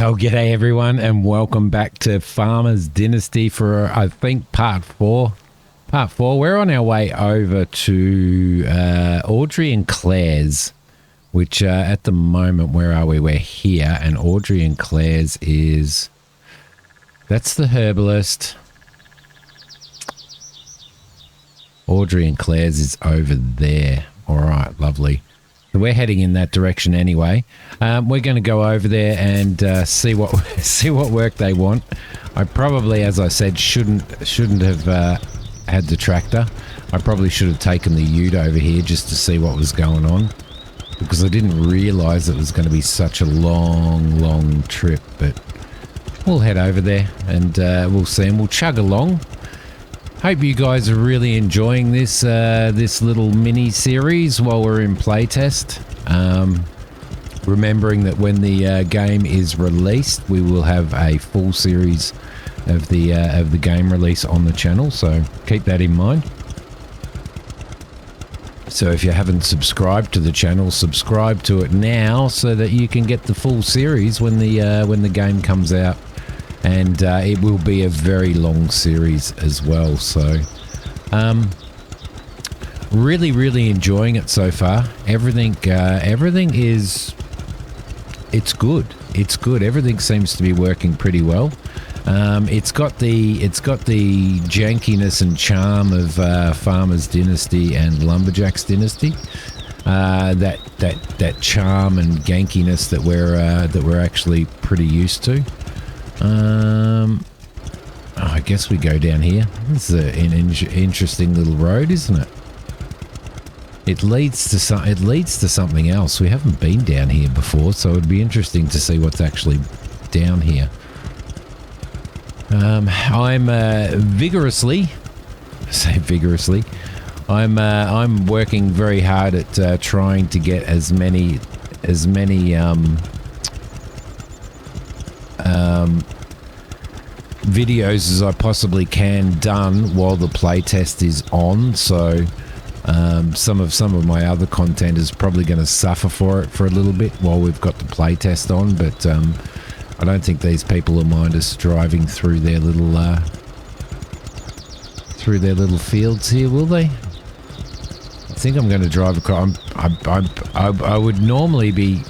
Well, g'day everyone, and welcome back to Farmers Dynasty for, I think, part 4. Part 4, we're on our way over to Audrey and Claire's, which at the moment, where are we? We're here, and Audrey and Claire's is, that's the herbalist. Audrey and Claire's is over there. All right, lovely. So we're heading in that direction anyway. We're going to go over there and see what work they want. I probably, as I said, shouldn't have had the tractor. I probably should have taken the ute over here just to see what was going on, because I didn't realise it was going to be such a long trip. But we'll head over there and we'll see, and we'll chug along. Hope you guys are really enjoying this this little mini series while we're in playtest. Remembering that when the game is released, we will have a full series of the game release on the channel, so keep that in mind. So if you haven't subscribed to the channel, subscribe to it now so that you can get the full series when the game comes out. And it will be a very long series as well. So really enjoying it so far. Everything is, it's good. It's good. Everything seems to be working pretty well. It's got the jankiness and charm of Farmers Dynasty and Lumberjacks Dynasty. That charm and gankiness that we're actually pretty used to. I guess we go down here. This is an interesting little road, isn't it? It leads to something else. We haven't been down here before, so it'd be interesting to see what's actually down here. I'm vigorously. I'm working very hard at trying to get as many videos as I possibly can done while the playtest is on. So some of my other content is probably going to suffer for it for a little bit while we've got the playtest on, but I don't think these people will mind us driving through their little fields here, will they? I think I'm going to drive across. I would normally be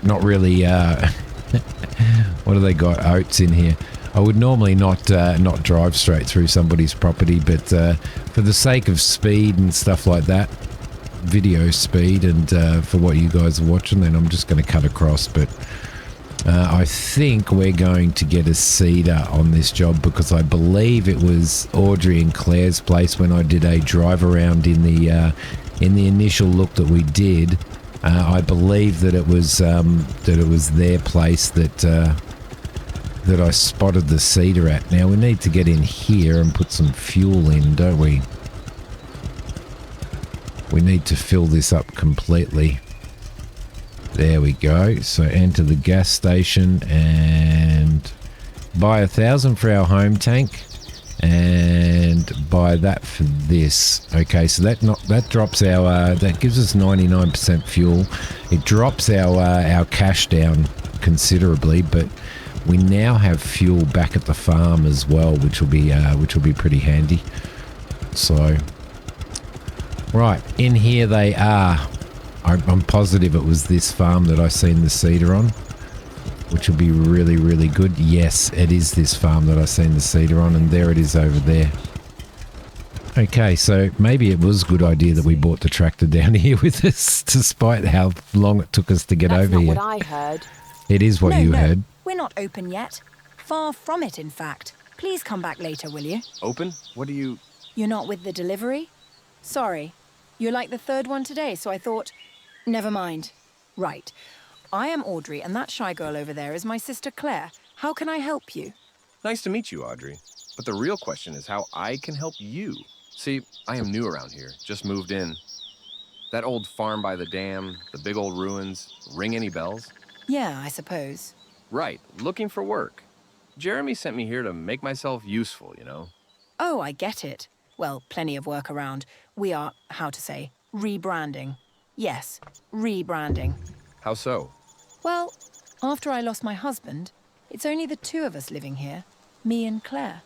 not really what do they got? Oats in here. I would normally not drive straight through somebody's property, but for the sake of speed and stuff like that, video speed, and for what you guys are watching, then I'm just going to cut across. But I think we're going to get a seeder on this job, because I believe it was Audrey and Claire's place when I did a drive around in the initial look that we did. I believe that it was their place that I spotted the seeder at. Now we need to get in here and put some fuel in, don't we? We need to fill this up completely. There we go. So enter the gas station and buy 1,000 for our home tank, and buy that for this. Okay, so that drops our that gives us 99% fuel. It drops our cash down considerably, but we now have fuel back at the farm as well, which will be pretty handy. So right, in here they are. I'm positive it was this farm that I seen the seeder on, which will be really good. Yes, it is this farm that I seen the seeder on, and there it is over there. Okay, so maybe it was a good idea that we brought the tractor down here with us, despite how long it took us to get over here. That's not what I heard. It is what you heard. We're not open yet. Far from it, in fact. Please come back later, will you? Open? What do you... You're not with the delivery? Sorry. You're like the third one today, so I thought... Never mind. Right. I am Audrey, and that shy girl over there is my sister Claire. How can I help you? Nice to meet you, Audrey. But the real question is how I can help you. See, I am new around here, just moved in. That old farm by the dam, the big old ruins, ring any bells? Yeah, I suppose. Right, looking for work. Jeremy sent me here to make myself useful, you know? Oh, I get it. Well, plenty of work around. We are, how to say, rebranding. Yes, rebranding. How so? Well, After I lost my husband, it's only the two of us living here, me and Claire.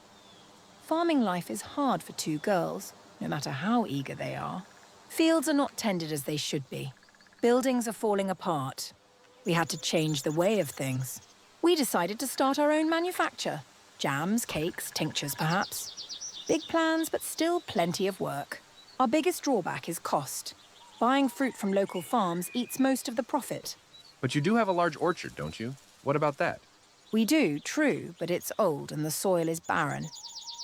Farming life is hard for two girls, no matter how eager they are. Fields are not tended as they should be. Buildings are falling apart. We had to change the way of things. We decided to start our own manufacture. Jams, cakes, tinctures perhaps. Big plans, but still plenty of work. Our biggest drawback is cost. Buying fruit from local farms eats most of the profit. But you do have a large orchard, don't you? What about that? We do, true, but it's old and the soil is barren.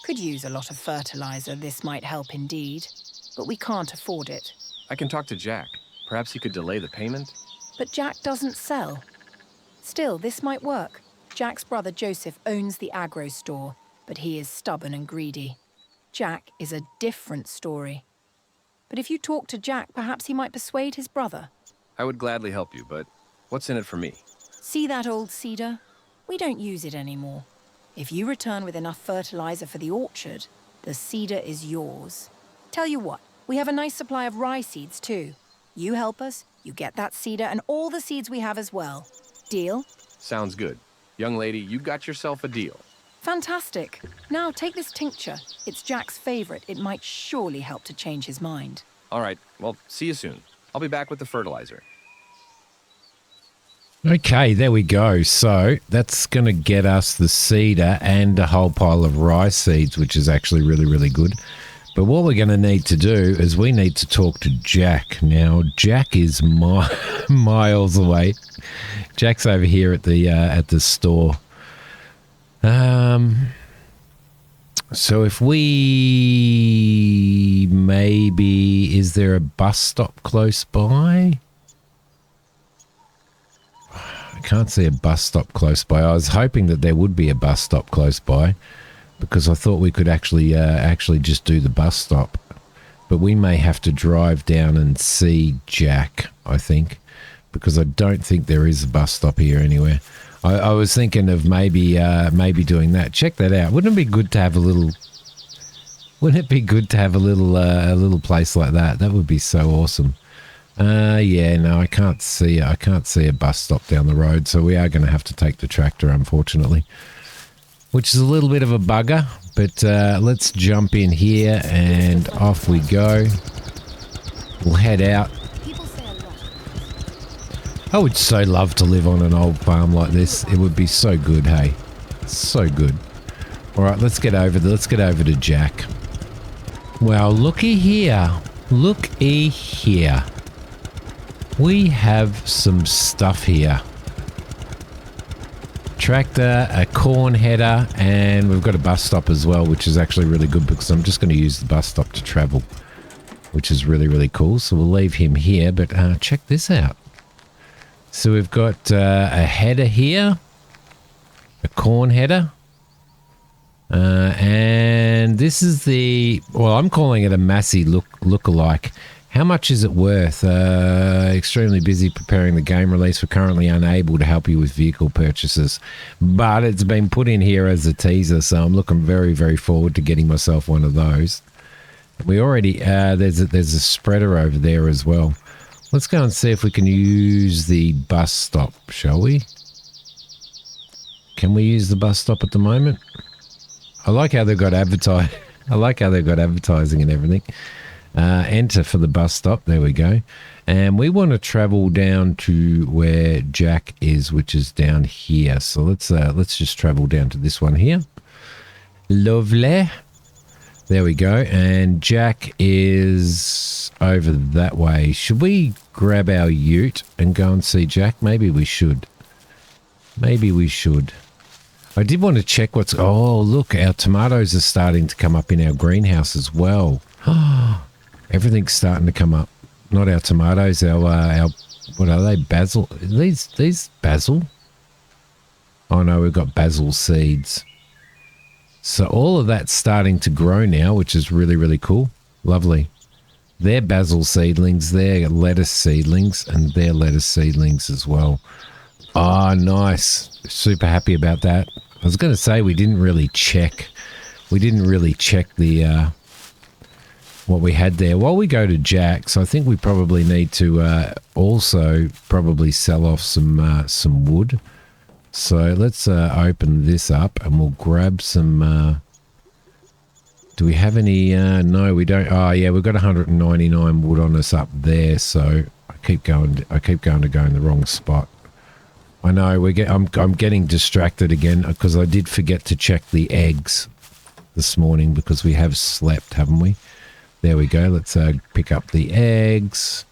Could use a lot of fertilizer, this might help indeed. But we can't afford it. I can talk to Jack. Perhaps he could delay the payment? But Jack doesn't sell. Still, this might work. Jack's brother Joseph owns the agro store, but he is stubborn and greedy. Jack is a different story. But if you talk to Jack, perhaps he might persuade his brother. I would gladly help you, but what's in it for me? See that old cedar? We don't use it anymore. If you return with enough fertilizer for the orchard, the cedar is yours. Tell you what, we have a nice supply of rye seeds too. You help us, you get that cedar and all the seeds we have as well. Deal? Sounds good. Young lady, you got yourself a deal. Fantastic. Now take this tincture. It's Jack's favorite. It might surely help to change his mind. All right, well, see you soon. I'll be back with the fertilizer. Okay, there we go. So that's going to get us the cedar and a whole pile of rye seeds, which is actually really, really good. But what we're going to need to do is we need to talk to Jack. Now, Jack is miles away. Jack's over here at the store. So if we maybe, is there a bus stop close by? I can't see a bus stop close by. I was hoping that there would be a bus stop close by because I thought we could actually just do the bus stop. But we may have to drive down and see Jack, I think, because I don't think there is a bus stop here anywhere. I was thinking of maybe doing that. Check that out. Wouldn't it be good to have a little? Wouldn't it be good to have a little place like that? That would be so awesome. Yeah, no, I can't see a bus stop down the road, so we are going to have to take the tractor, unfortunately, which is a little bit of a bugger. But let's jump in here and off we go. We'll head out. I would so love to live on an old farm like this. It would be so good, hey? So good. All right, let's get over to Jack. Well, looky here. Looky here. We have some stuff here. Tractor, a corn header, and we've got a bus stop as well, which is actually really good because I'm just going to use the bus stop to travel, which is really, really cool. So we'll leave him here, but check this out. So we've got a header here, a corn header, and this is I'm calling it a Massey look-alike. How much is it worth? Extremely busy preparing the game release. We're currently unable to help you with vehicle purchases, but it's been put in here as a teaser, so I'm looking very, very forward to getting myself one of those. We already, there's a spreader over there as well. Let's go and see if we can use the bus stop, shall we? Can we use the bus stop at the moment? I like how they've got advertising and everything. Enter for the bus stop. There we go. And we want to travel down to where Jack is, which is down here. So let's just travel down to this one here. Lovely. There we go. And Jack is over that way. Should we grab our ute and go and see Jack? Maybe we should. Maybe we should. I did want to check what's... Oh, look, our tomatoes are starting to come up in our greenhouse as well. Everything's starting to come up. Not our tomatoes, our what are they? Basil? These basil? Oh no, we've got basil seeds. So all of that's starting to grow now, which is really, really cool. Lovely. They're basil seedlings, they're lettuce seedlings, and they're lettuce seedlings as well. Oh, nice. Super happy about that. I was going to say we didn't really check the what we had there. While we go to Jack's, I think we probably need to also probably sell off some wood So let's open this up and we'll grab some... do we have any... no, we don't. Oh, yeah, we've got 199 wood on us up there, so I keep going to go in the wrong spot. I know, I'm getting distracted again because I did forget to check the eggs this morning because we have slept, haven't we? There we go. Let's pick up the eggs.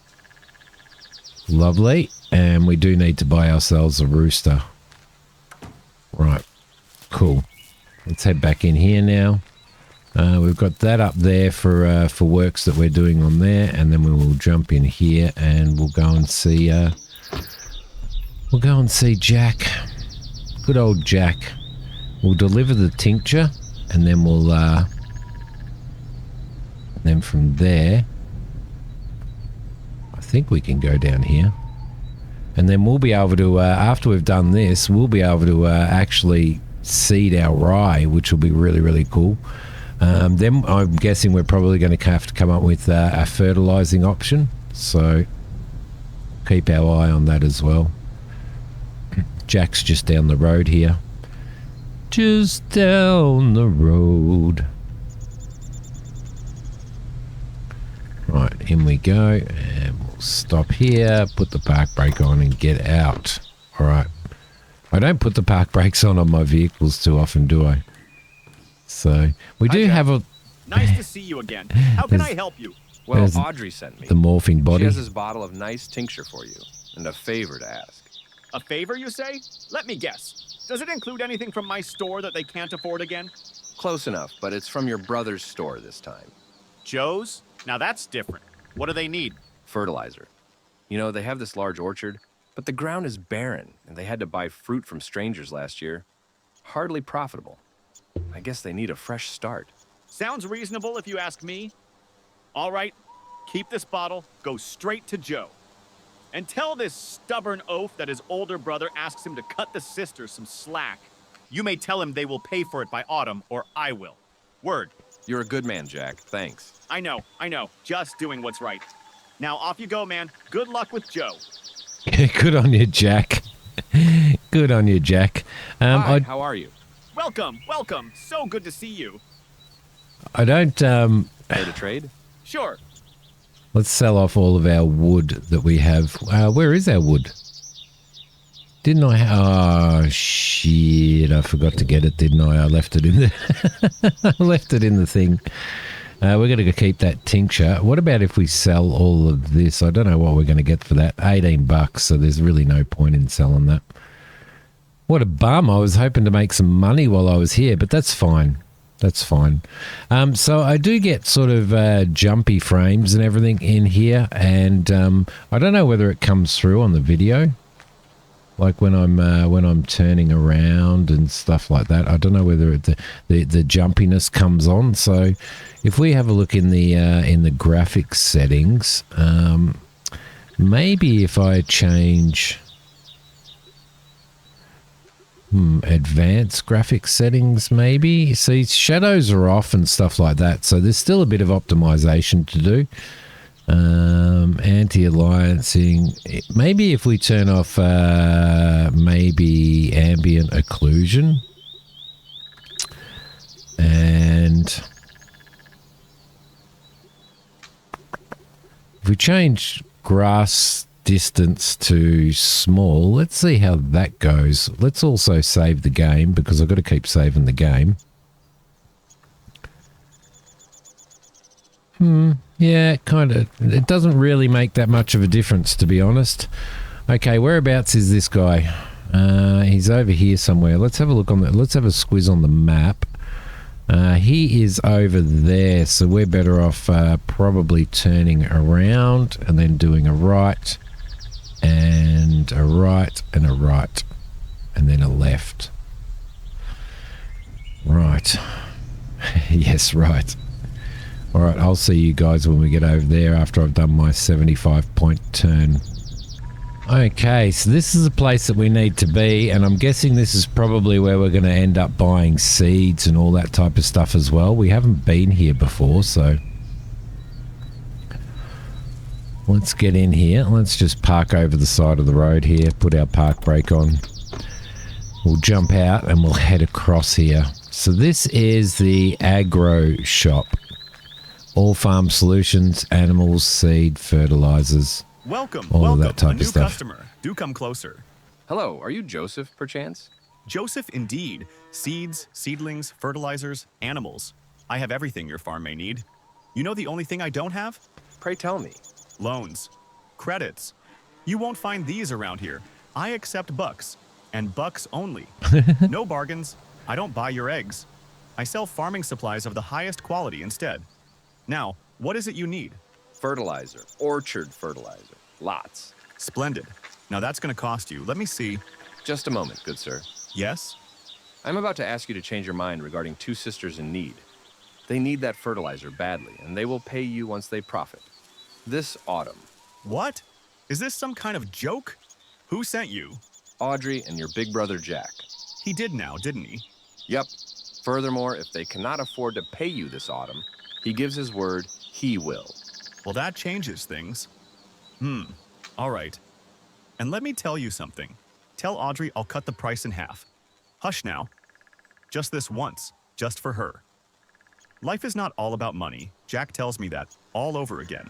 Lovely. And we do need to buy ourselves a rooster. Right. Cool. Let's head back in here now. We've got that up there for works that we're doing on there, and then we will jump in here and we'll go and see Jack. Good old Jack. We'll deliver the tincture, and then we'll then from there I think we can go down here, and then we'll be able to after we've done this, we'll be able to actually seed our rye, which will be really, really cool. Then I'm guessing we're probably going to have to come up with a fertilizing option, so keep our eye on that as well. Jack's just down the road here. Just down the road. Right, in we go, and we'll stop here, put the park brake on and get out. Alright. I don't put the park brakes on my vehicles too often, do I? So, we do have a... Nice to see you again. How can I help you? Well, Audrey sent me. The morphing body. She has this bottle of nice tincture for you, and a favor to ask. A favor, you say? Let me guess. Does it include anything from my store that they can't afford again? Close enough, but it's from your brother's store this time. Joe's? Now that's different. What do they need? Fertilizer. You know, they have this large orchard, but the ground is barren, and they had to buy fruit from strangers last year. Hardly profitable. I guess they need a fresh start. Sounds reasonable if you ask me. All right, keep this bottle, go straight to Joe. And tell this stubborn oaf that his older brother asks him to cut the sister some slack. You may tell him they will pay for it by autumn, or I will. Word. You're a good man, Jack. Thanks. I know. Just doing what's right. Now off you go, man. Good luck with Joe. Good on you, Jack. Good on you, Jack. Hi, how are you? Welcome. So good to see you. I don't... Care to trade? Sure. Let's sell off all of our wood that we have. Where is our wood? Didn't I? Oh, shit. I forgot to get it, didn't I? I left it in the... I left it in the thing. We're going to keep that tincture. What about if we sell all of this? I don't know what we're going to get for that. 18 bucks, so there's really no point in selling that. What a bum. I was hoping to make some money while I was here, but that's fine. That's fine. So I do get sort of jumpy frames and everything in here, and I don't know whether it comes through on the video, like when I'm turning around and stuff like that. I don't know whether the jumpiness comes on. So if we have a look in the graphics settings, maybe if I change advanced graphics settings, maybe. See, shadows are off and stuff like that, so there's still a bit of optimization to do. Anti-alliancing, maybe if we turn off maybe ambient occlusion, and if we change grass distance to small, let's see how that goes. Let's also save the game because I've got to keep saving the game. Yeah, kind of. It doesn't really make that much of a difference, to be honest. Okay, whereabouts is this guy? He's over here somewhere. Let's have a look on that. Let's have a squiz on the map. He is over there, so we're better off probably turning around and then doing a right and a right and a right and then a left. Right. Yes, right. All right, I'll see you guys when we get over there after I've done my 75-point turn. Okay, so this is a place that we need to be, and I'm guessing this is probably where we're going to end up buying seeds and all that type of stuff as well. We haven't been here before, so let's get in here. Let's just park over the side of the road here, put our park brake on. We'll jump out and we'll head across here. So this is the agro shop. All farm solutions, animals, seed, fertilizers. Welcome, all welcome. of that type A new of stuff. customer. Do come closer. Hello, are you Joseph, perchance? Joseph, indeed. Seeds, seedlings, fertilizers, animals. I have everything your farm may need. You know the only thing I don't have? Pray tell me. Loans. Credits. You won't find these around here. I accept bucks, and bucks only. No bargains. I don't buy your eggs. I sell farming supplies of the highest quality instead. Now, what is it you need? Fertilizer. Orchard fertilizer. Lots. Splendid. Now that's going to cost you. Let me see. Just a moment, good sir. Yes? I'm about to ask you to change your mind regarding two sisters in need. They need that fertilizer badly, and they will pay you once they profit. This autumn. What? Is this some kind of joke? Who sent you? Audrey and your big brother Jack. He did now, didn't he? Yep. Furthermore, if they cannot afford to pay you this autumn, he gives his word he will. Well, that changes things. All right. And let me tell you something. Tell Audrey I'll cut the price in half. Hush now. Just this once, just for her. Life is not all about money. Jack tells me that all over again.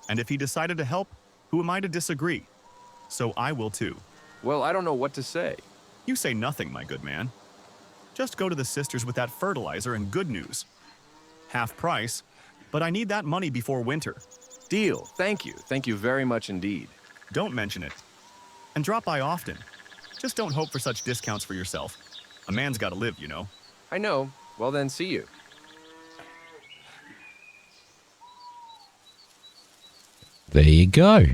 And if he decided to help, who am I to disagree? So I will too. Well, I don't know what to say. You say nothing, my good man. Just go to the sisters with that fertilizer and good news. Half price, but I need that money before winter. Deal. Thank you. Thank you very much indeed. Don't mention it. And drop by often. Just don't hope for such discounts for yourself. A man's got to live, you know. I know. Well then, see you. There you go.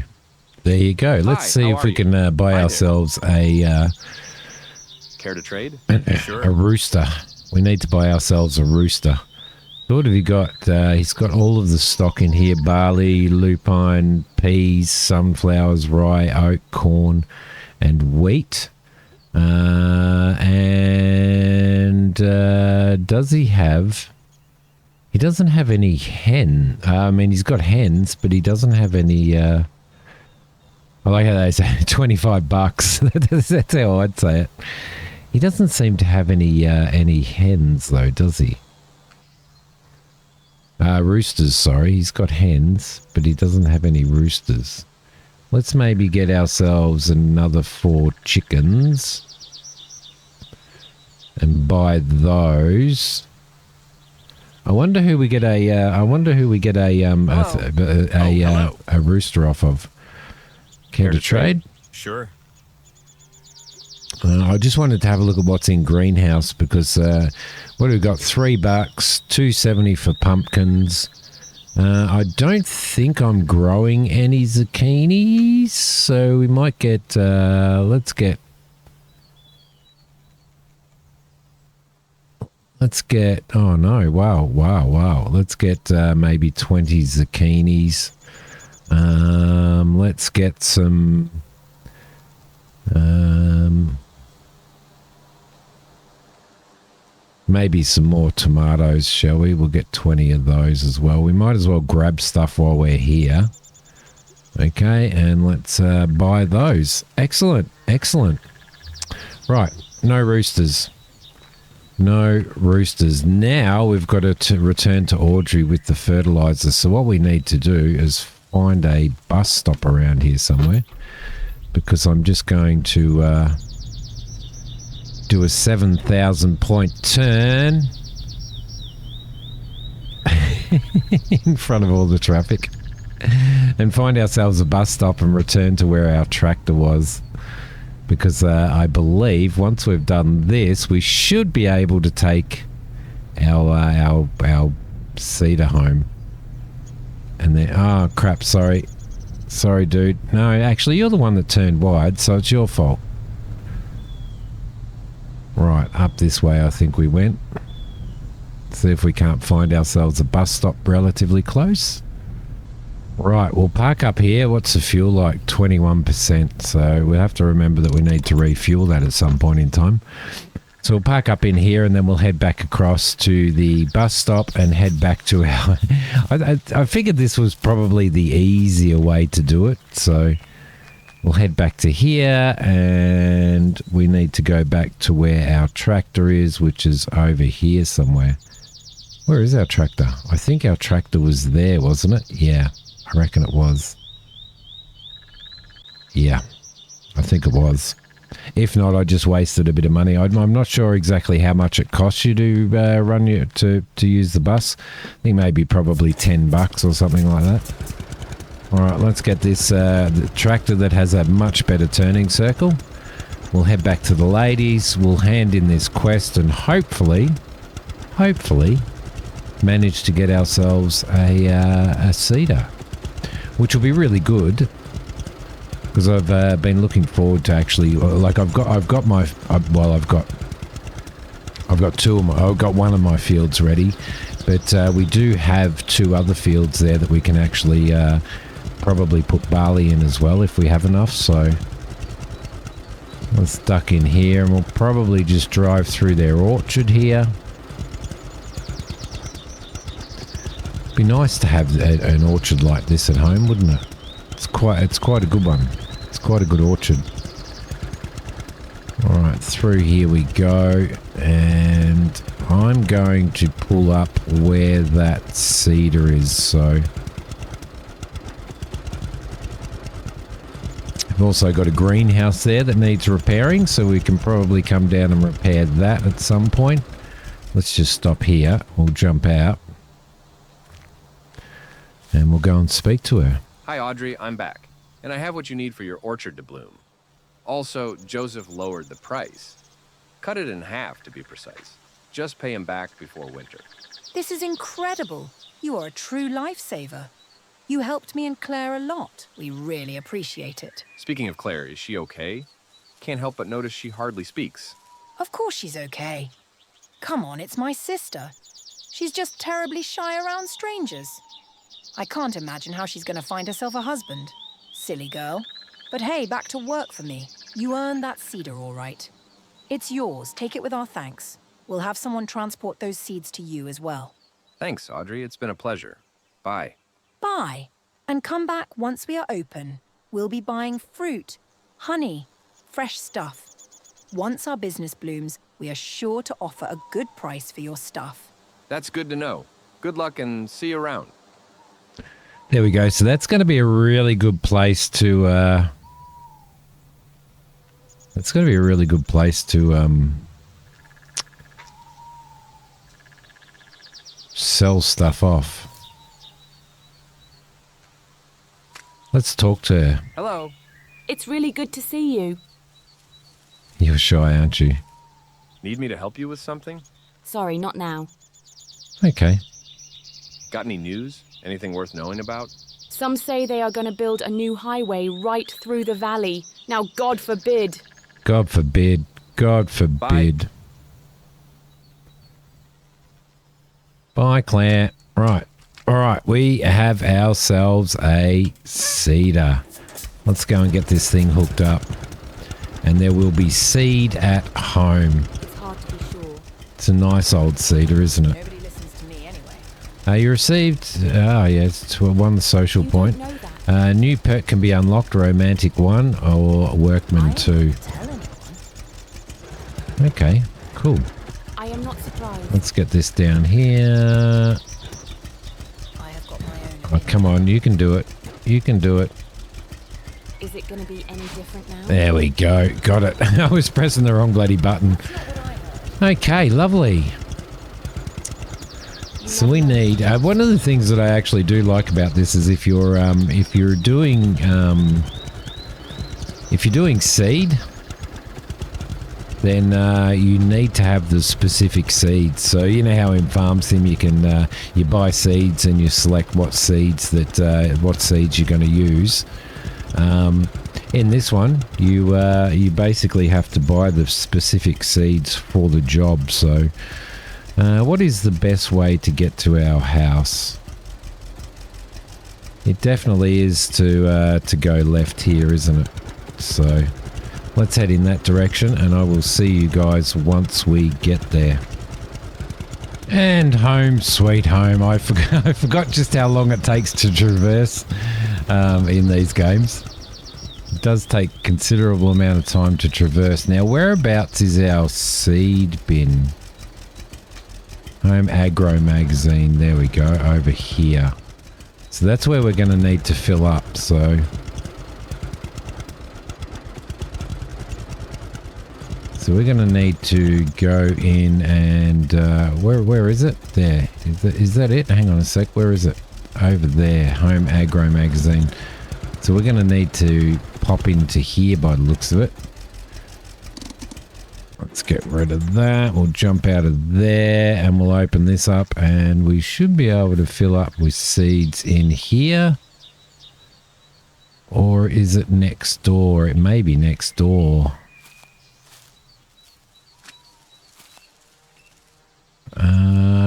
There you go. Let's Hi, see how if are we you? can buy Hi there. ourselves a Care to trade? a rooster. We need to buy ourselves a rooster. So what have you got? He's got all of the stock in here. Barley, lupine, peas, sunflowers, rye, oat, corn, and wheat. Does he have... He doesn't have any hen. I mean, he's got hens, but he doesn't have any... I like how they say $25. That's how I'd say it. He doesn't seem to have any hens, though, does he? Roosters, sorry. He's got hens, but he doesn't have any roosters. Let's maybe get ourselves another 4 chickens and buy those. I wonder who we get a a rooster off of. Care to trade? Sure. I just wanted to have a look at what's in greenhouse because what have we got? $3, $2.70 for pumpkins. I don't think I'm growing any zucchinis, so we might get. Let's get. Oh no! Wow! Let's get maybe 20 zucchinis. Let's get some. Maybe some more tomatoes, shall we? We'll get 20 of those as well. We might as well grab stuff while we're here. Okay, and let's buy those. Excellent. Right, no roosters. No roosters. Now we've got to return to Audrey with the fertilizer. So what we need to do is find a bus stop around here somewhere. Because I'm just going to do a 7,000 point turn in front of all the traffic and find ourselves a bus stop and return to where our tractor was. Because I believe once we've done this, we should be able to take our cedar home. And then, oh crap, sorry, dude. No, actually, you're the one that turned wide, so it's your fault. Right, up this way I think we went. See if we can't find ourselves a bus stop relatively close. Right, we'll park up here. What's the fuel like? 21%. So we'll have to remember that we need to refuel that at some point in time. So we'll park up in here and then we'll head back across to the bus stop and head back to our... I figured this was probably the easier way to do it. So we'll head back to here and we we need to go back to where our tractor is, which is over here somewhere. Where is our tractor? I think our tractor was there, wasn't it? Yeah, I reckon it was. Yeah, I think it was. If not, I just wasted a bit of money. I'm not sure exactly how much it costs you to run you to use the bus. I think maybe probably $10 or something like that. All right, let's get this the tractor that has a much better turning circle. We'll head back to the ladies. We'll hand in this quest and hopefully, manage to get ourselves a cedar, which will be really good. Because I've been looking forward to actually, like I've got one of my fields ready, but we do have 2 other fields there that we can actually probably put barley in as well if we have enough. So let's duck in here and we'll probably just drive through their orchard here. Be nice to have an orchard like this at home, wouldn't it? It's quite a good one. It's quite a good orchard. All right, through here we go, and I'm going to pull up where that cedar is. So I've also got a greenhouse there that needs repairing, so we can probably come down and repair that at some point. Let's just stop here. We'll jump out, and we'll go and speak to her. Hi, Audrey. I'm back. And I have what you need for your orchard to bloom. Also, Joseph lowered the price. Cut it in half, to be precise. Just pay him back before winter. This is incredible. You are a true lifesaver. You helped me and Claire a lot. We really appreciate it. Speaking of Claire, is she okay? Can't help but notice she hardly speaks. Of course she's okay. Come on, it's my sister. She's just terribly shy around strangers. I can't imagine how she's going to find herself a husband. Silly girl. But hey, back to work for me. You earned that cedar all right. It's yours. Take it with our thanks. We'll have someone transport those seeds to you as well. Thanks, Audrey. It's been a pleasure. Bye. Bye. And come back once we are open. We'll be buying fruit, honey, fresh stuff. Once our business blooms, we are sure to offer a good price for your stuff. That's good to know. Good luck and see you around. There we go. So that's going to be a really good place to sell stuff off. Let's talk to her. Hello. It's really good to see you. You're shy, aren't you? Need me to help you with something? Sorry, not now. Okay. Got any news? Anything worth knowing about? Some say they are going to build a new highway right through the valley. Now, God forbid. God forbid. God forbid. Bye, Claire. Right. All right. We have ourselves a cedar. Let's go and get this thing hooked up. And there will be seed at home. It's hard to be sure. It's a nice old cedar, isn't it? Nobody listens to me anyway. You received... Oh, yes. It's one social You point. don't know that. New perk can be unlocked, romantic 1 or workman 2. Tell anyone. Okay, cool. I am not surprised. Let's get this down here. I have got my own. Oh, come on, you can do it. You can do it. Is it going to be any different now? There we go. Got it. I was pressing the wrong bloody button. Okay, lovely. So we need one of the things that I actually do like about this is if you're doing seed, then you need to have the specific seeds. So you know how in Farm Sim you can you buy seeds and you select what seeds you're going to use. In this one, you basically have to buy the specific seeds for the job. So, what is the best way to get to our house? It definitely is to go left here, isn't it? So, let's head in that direction, and I will see you guys once we get there. And home, sweet home. I forgot just how long it takes to traverse in these games. does take considerable amount of time to traverse. Now, whereabouts is our seed bin? Home Agro Magazine. There we go, over here. So that's where we're going to need to fill up. So we're going to need to go in and where is it? There. Is that it? Hang on a sec. Where is it? Over there. Home Agro Magazine. So we're going to need to pop into here by the looks of it. Let's get rid of that. We'll jump out of there and we'll open this up and we should be able to fill up with seeds in here. Or is it next door? It may be next door.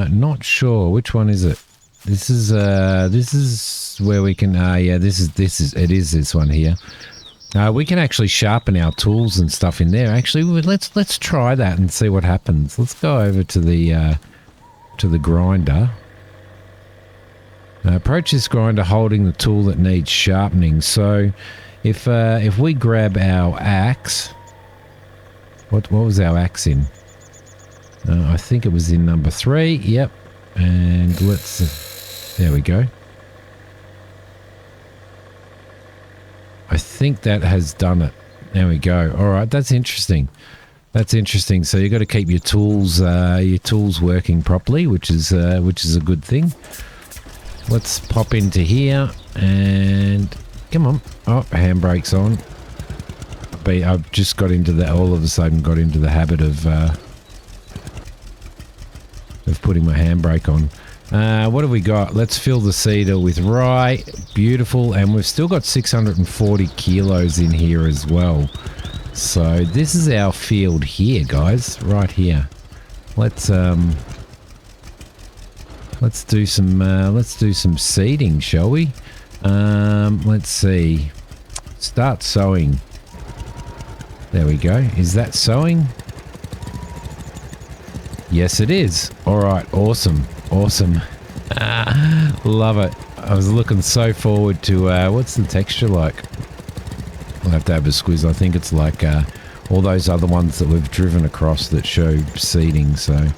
Not sure. Which one is it? This is where we can it is this one here. We can actually sharpen our tools and stuff in there. Actually, let's try that and see what happens. Let's go over to the grinder. Approach this grinder holding the tool that needs sharpening. So if we grab our axe, what was our axe in? I think it was in number 3. Yep. And there we go. I think that has done it. There we go. All right, that's interesting. That's interesting. So you've got to keep your tools working properly, which is a good thing. Let's pop into here and come on. Oh, handbrake's on. I've just got into the all of a sudden got into the habit of putting my handbrake on. What have we got? Let's fill the cedar with rye. Beautiful. And we've still got 640 kilos in here as well. So this is our field here, guys. Right here. Let's do some seeding, shall we? Let's see. Start sowing. There we go. Is that sowing? Yes, it is. All right. Awesome. Awesome. Love it. I was looking so forward to what's the texture like? We'll have to have a squiz. I think it's like all those other ones that we've driven across that show seeding. So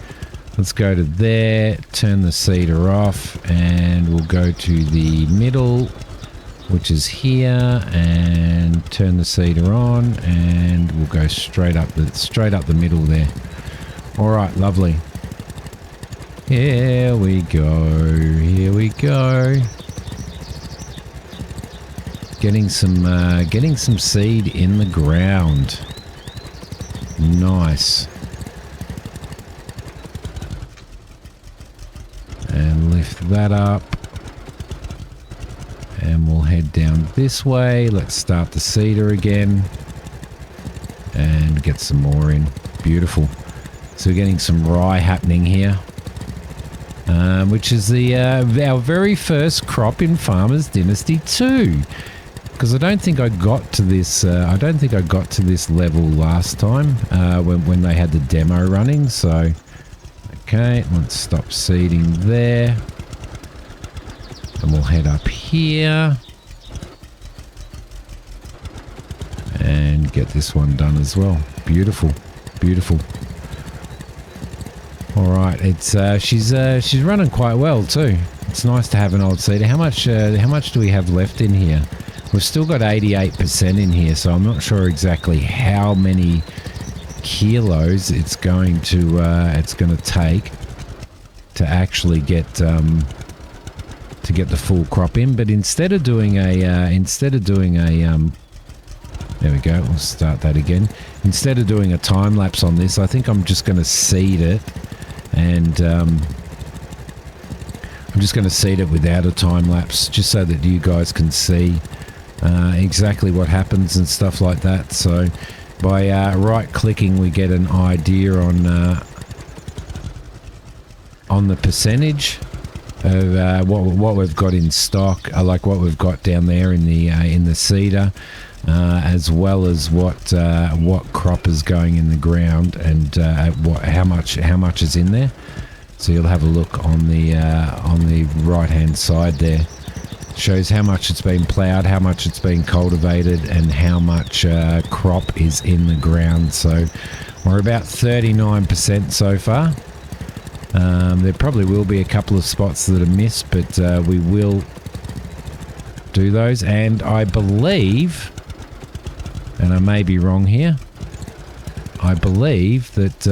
let's go to there, turn the cedar off, and we'll go to the middle, which is here, and turn the cedar on, and we'll go straight up the middle there. All right, lovely. Here we go. Here we go. Getting some seed in the ground. Nice. And lift that up. And we'll head down this way. Let's start the cedar again. And get some more in. Beautiful. So we're getting some rye happening here. Which is our very first crop in Farmers Dynasty 2. Because I don't think I got to this. I don't think I got to this level last time when they had the demo running. So, okay, let's stop seeding there, and we'll head up here and get this one done as well. Beautiful, beautiful. All right, it's she's running quite well too. It's nice to have an old cedar. How much do we have left in here? We've still got 88% in here, so I'm not sure exactly how many kilos it's going to take to actually get the full crop in. But instead of doing a there we go. We'll start that again. Instead of doing a time lapse on this, I think I'm just going to seed it, and I'm just going to seed it without a time lapse, just so that you guys can see exactly what happens and stuff like that. So by right clicking, we get an idea on the percentage of what we've got in stock, like what we've got down there in the cedar, as well as what crop is going in the ground, and how much is in there. So you'll have a look on the right hand side there. Shows how much it's been ploughed, how much it's been cultivated, and how much crop is in the ground. So we're about 39% so far. There probably will be a couple of spots that are missed, but we will do those. And I believe, and I may be wrong here, I believe that,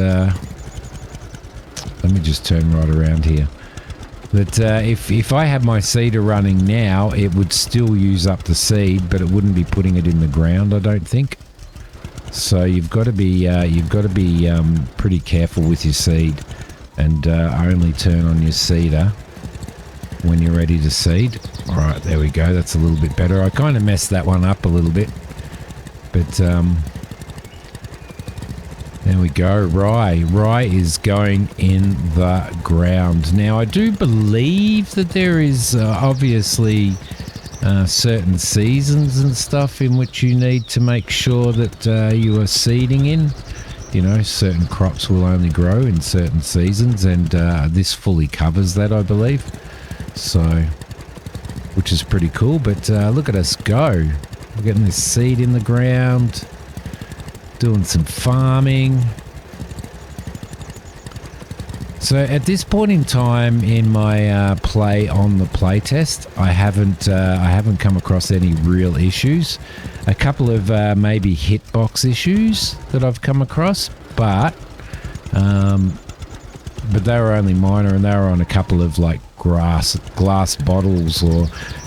let me just turn right around here, that if I had my seeder running now, it would still use up the seed, but it wouldn't be putting it in the ground, I don't think. So you've got to be pretty careful with your seed, and only turn on your seeder when you're ready to seed. All right, there we go. That's a little bit better. I kind of messed that one up a little bit, but there we go. Rye is going in the ground. Now, I do believe that there is obviously certain seasons and stuff in which you need to make sure that you are seeding in. You know, certain crops will only grow in certain seasons, and this fully covers that, I believe. So, which is pretty cool. But look at us go. We're getting this seed in the ground, doing some farming. So at this point in time in my play on the playtest, I haven't come across any real issues. A couple of maybe hitbox issues that I've come across, but they were only minor, and they were on a couple of like glass bottles or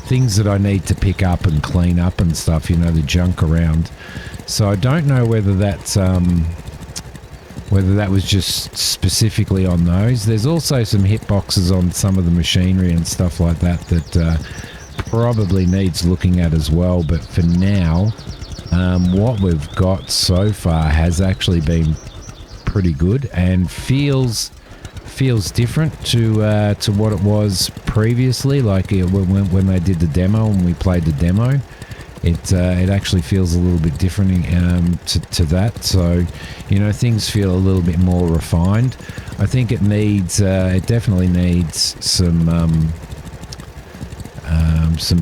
things that I need to pick up and clean up and stuff, you know, the junk around. So I don't know whether that's whether that was just specifically on those. There's also some hitboxes on some of the machinery and stuff like that that probably needs looking at as well. But for now, what we've got so far has actually been pretty good and feels different to what it was previously. Like when they did the demo and we played the demo, it actually feels a little bit different to that. So, you know, things feel a little bit more refined. I think it definitely needs some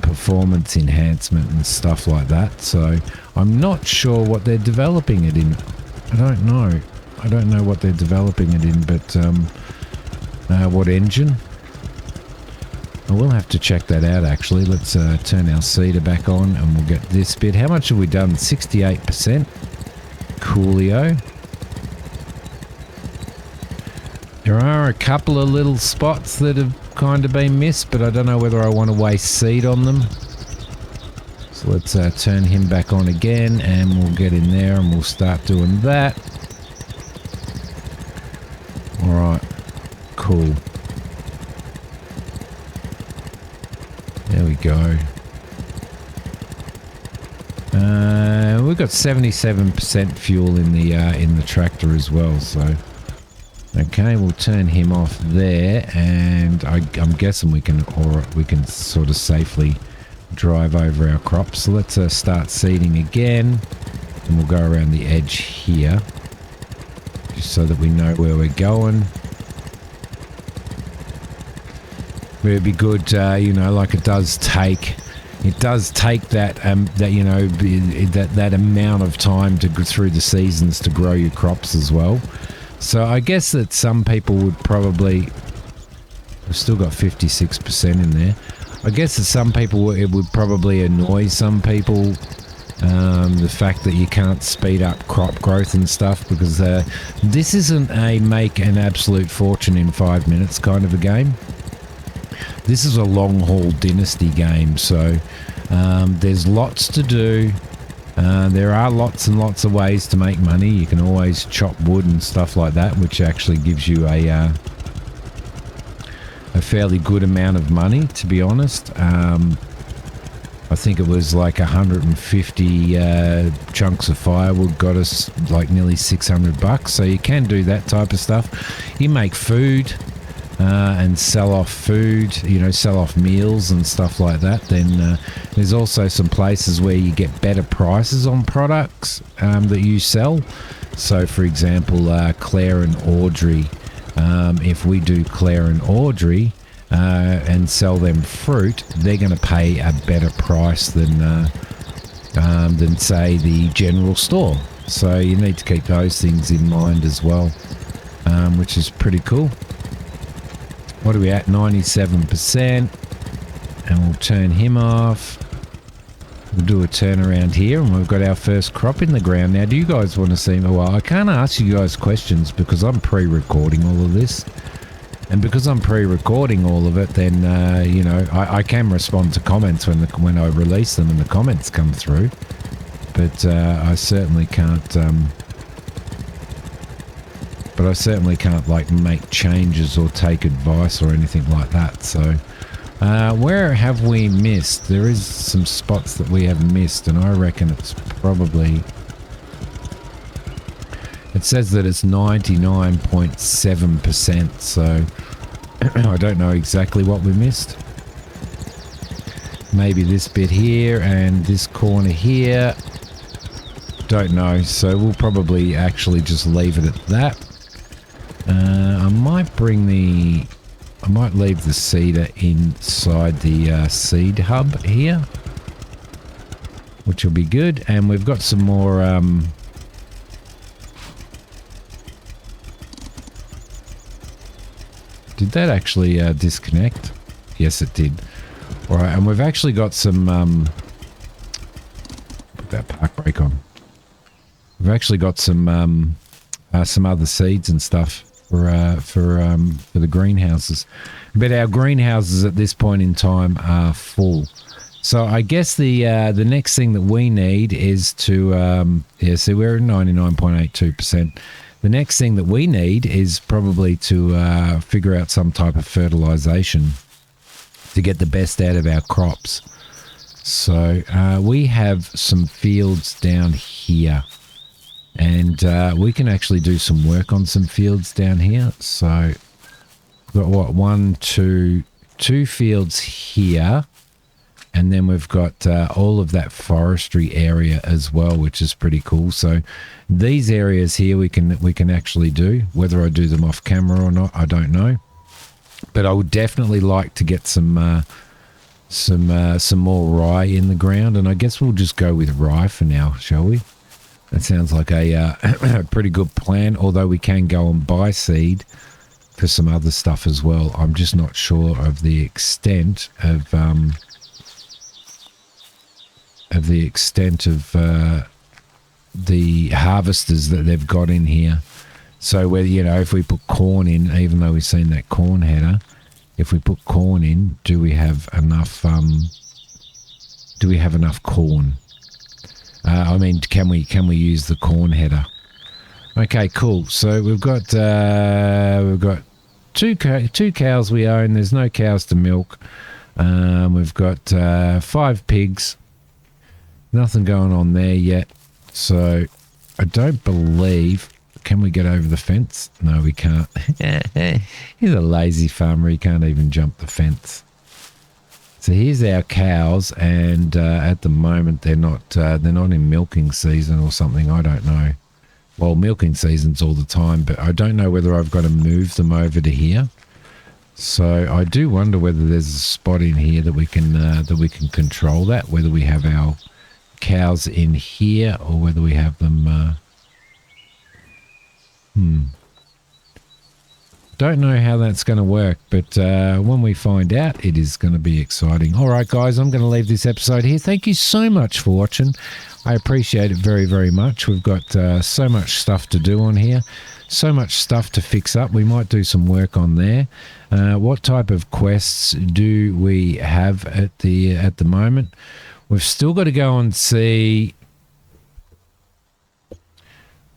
performance enhancement and stuff like that. So I'm not sure what they're developing it in. I don't know what they're developing it in, but what engine? I will have to check that out, actually. Let's turn our seeder back on and we'll get this bit. How much have we done? 68%. Coolio. There are a couple of little spots that have kind of been missed, but I don't know whether I want to waste seed on them. So let's turn him back on again, and we'll get in there and we'll start doing that. Alright, cool. There we go. We've got 77% fuel in the tractor as well. So, okay, we'll turn him off there, and I'm guessing we can sort of safely drive over our crops. So let's start seeding again, and we'll go around the edge here, just so that we know where we're going. It'd be good, you know, like it does take that you know, that amount of time to go through the seasons to grow your crops as well. So I guess that some people would probably, we've still got 56% in there. I guess that some people, it would probably annoy some people, the fact that you can't speed up crop growth and stuff, because this isn't a make an absolute fortune in 5 minutes kind of a game. This is a long haul Dynasty game, so there's lots to do. There are lots and lots of ways to make money. You can always chop wood and stuff like that, which actually gives you a fairly good amount of money, to be honest. I think it was like 150 chunks of firewood got us like nearly $600, so you can do that type of stuff. You make food and sell off food, you know, sell off meals and stuff like that. Then there's also some places where you get better prices on products that you sell. So for example, Claire and Audrey, if we do Claire and Audrey, and sell them fruit, they're going to pay a better price than say the general store. So you need to keep those things in mind as well, which is pretty cool. What are we at? 97%. And we'll turn him off. We'll do a turnaround here, and we've got our first crop in the ground. Now, do you guys want to see me? Well, I can't ask you guys questions because I'm pre-recording all of this. And because I'm pre-recording all of it, then, you know, I can respond to comments when I release them and the comments come through. But I certainly can't... like, make changes or take advice or anything like that. So, where have we missed? There is some spots that we have missed, and I reckon it's probably... It says that it's 99.7%, so I don't know exactly what we missed. Maybe this bit here and this corner here. Don't know, so we'll probably actually just leave it at that. I might leave the seeder inside the seed hub here, which will be good. And we've got some more... Did that actually disconnect? Yes, it did. All right, and we've actually got some... put that park brake on. We've actually got some other seeds and stuff for the greenhouses. But our greenhouses at this point in time are full. So I guess the next thing that we need is to... see, we're at 99.82%. The next thing that we need is probably to figure out some type of fertilization to get the best out of our crops. So we have some fields down here, and we can actually do some work on some fields down here. So we've got two fields here, and then we've got all of that forestry area as well, which is pretty cool. So these areas here we can actually do. Whether I do them off camera or not, I don't know. But I would definitely like to get some more rye in the ground, and I guess we'll just go with rye for now, shall we? That sounds like a pretty good plan. Although we can go and buy seed for some other stuff as well. I'm just not sure of the extent of the harvesters that they've got in here. So whether, you know, if we put corn in, even though we've seen that corn header, if we put corn in, do we have enough corn? I mean, can we use the corn header? Okay, cool. So we've got two cows we own. There's no cows to milk. We've got 5 pigs. Nothing going on there yet. So I don't believe... Can we get over the fence? No, we can't. He's a lazy farmer. He can't even jump the fence. So here's our cows, and at the moment they're not in milking season or something. I don't know. Well, milking season's all the time, but I don't know whether I've got to move them over to here. So I do wonder whether there's a spot in here that we can control that. Whether we have our cows in here or whether we have them. Don't know how that's going to work, but when we find out, it is going to be exciting. All right, guys, I'm going to leave this episode here. Thank you so much for watching. I appreciate it very, very much. We've got so much stuff to do on here, so much stuff to fix up. We might do some work on there. What type of quests do we have at the moment? We've still got to go and see...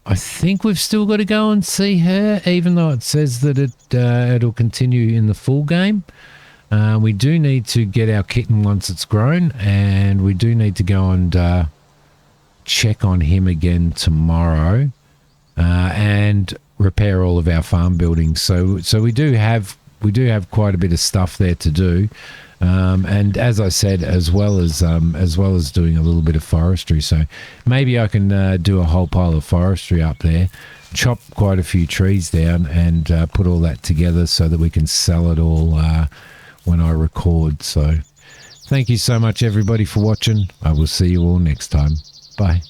I think we've still got to go and see her, even though it says that it'll continue in the full game. We do need to get our kitten once it's grown, and we do need to go and check on him again tomorrow and repair all of our farm buildings. So we do have quite a bit of stuff there to do. And as I said, as well as doing a little bit of forestry, so maybe I can do a whole pile of forestry up there, chop quite a few trees down, and put all that together so that we can sell it all when I record. So thank you so much, everybody, for watching. I will see you all next time. Bye.